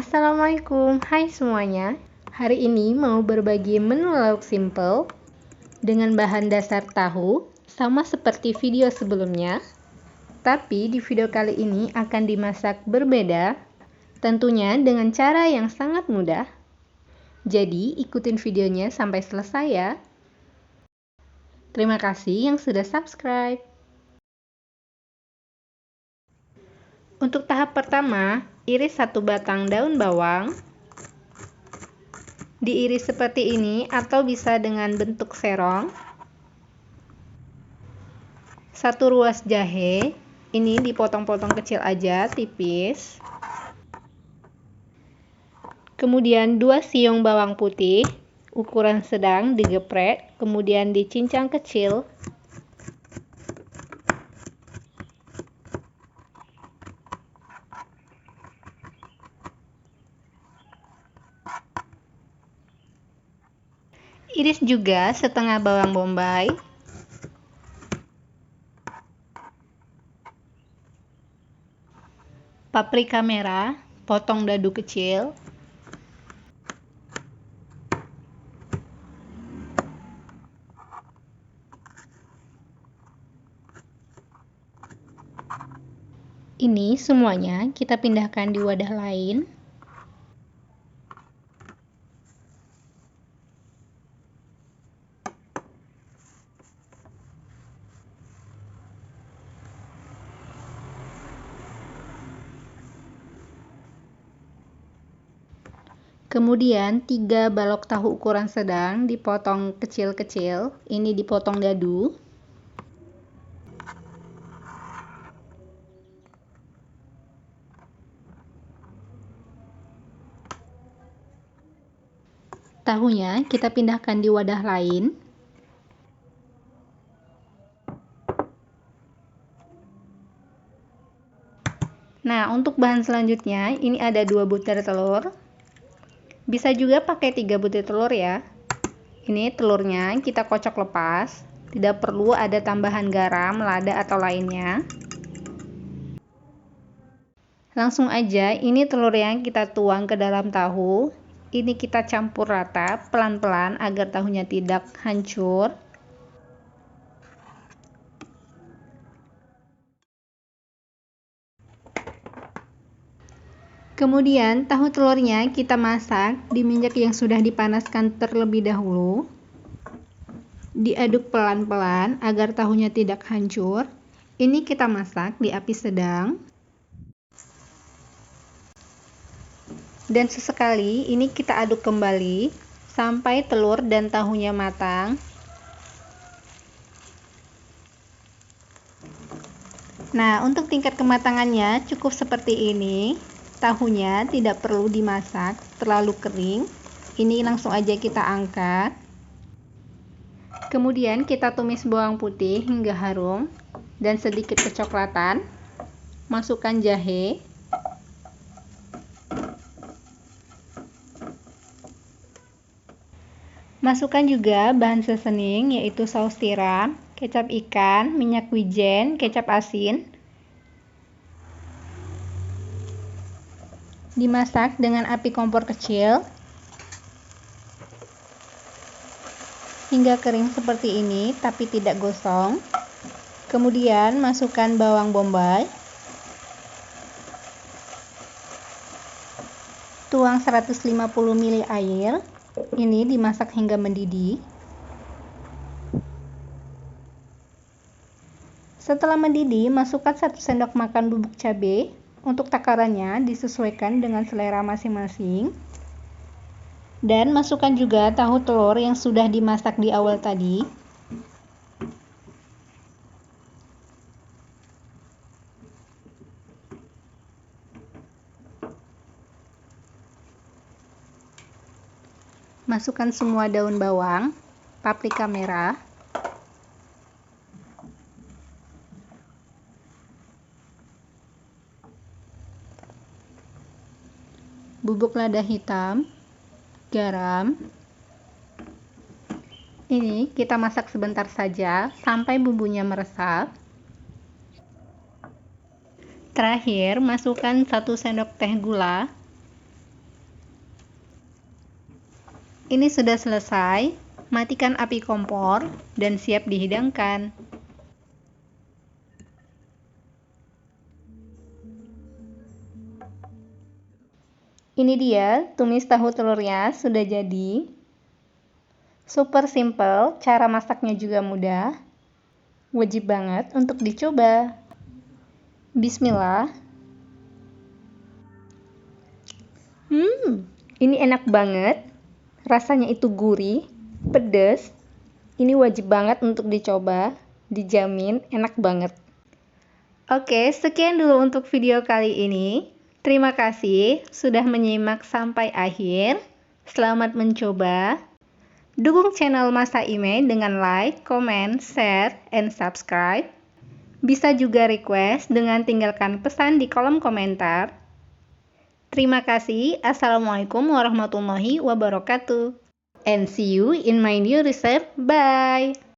Assalamualaikum, hai semuanya. Hari ini mau berbagi menu lauk simple dengan bahan dasar tahu, sama seperti video sebelumnya. Tapi di video kali ini akan dimasak berbeda, tentunya dengan cara yang sangat mudah. Jadi ikutin videonya sampai selesai ya. Terima kasih yang sudah subscribe. Untuk tahap pertama, iris 1 batang daun bawang. Diiris seperti ini atau bisa dengan bentuk serong. 1 ruas jahe, ini dipotong-potong kecil aja, tipis. Kemudian 2 siung bawang putih, ukuran sedang digeprek, kemudian dicincang kecil. Iris juga setengah bawang bombay. Paprika merah, potong dadu kecil. Ini semuanya kita pindahkan di wadah lain. Kemudian 3 balok tahu ukuran sedang dipotong kecil-kecil, ini dipotong dadu. Tahunya kita pindahkan di wadah lain. Nah, untuk bahan selanjutnya, ini ada 2 butir telur. Bisa juga pakai 3 butir telur ya. Ini telurnya kita kocok lepas, tidak perlu ada tambahan garam, lada atau lainnya. Langsung aja, ini telur yang kita tuang ke dalam tahu. Ini kita campur rata, pelan-pelan agar tahunya tidak hancur. Kemudian tahu telurnya kita masak di minyak yang sudah dipanaskan terlebih dahulu. Diaduk pelan-pelan agar tahunya tidak hancur. Ini kita masak di api sedang. Dan sesekali ini kita aduk kembali sampai telur dan tahunya matang. Nah, untuk tingkat kematangannya cukup seperti ini. Tahunya tidak perlu dimasak terlalu kering. Ini langsung aja kita angkat. Kemudian kita tumis bawang putih hingga harum dan sedikit kecoklatan. Masukkan jahe. Masukkan juga bahan seasoning yaitu saus tiram, kecap ikan, minyak wijen, kecap asin. Dimasak dengan api kompor kecil hingga kering seperti ini tapi tidak gosong. Kemudian masukkan bawang bombay. Tuang 150 ml air. Ini dimasak hingga mendidih. Setelah mendidih, masukkan 1 sendok makan bubuk cabai. Untuk takarannya disesuaikan dengan selera masing-masing. Dan masukkan juga tahu telur yang sudah dimasak di awal tadi. Masukkan semua daun bawang, paprika merah, bubuk lada hitam, garam. Ini kita masak sebentar saja sampai bumbunya meresap. Terakhir, masukkan 1 sendok teh gula. Ini sudah selesai. Matikan api kompor dan siap dihidangkan. Ini dia tumis tahu telurnya sudah jadi. Super simple, cara masaknya juga mudah. Wajib banget untuk dicoba. Bismillah. Ini enak banget. Rasanya itu gurih, pedas. Ini wajib banget untuk dicoba. Dijamin enak banget. Oke, sekian dulu untuk video kali ini. Terima kasih sudah menyimak sampai akhir. Selamat mencoba. Dukung channel Masa Ime dengan like, comment, share, and subscribe. Bisa juga request dengan tinggalkan pesan di kolom komentar. Terima kasih. Assalamualaikum warahmatullahi wabarakatuh. And see you in my new recipe. Bye.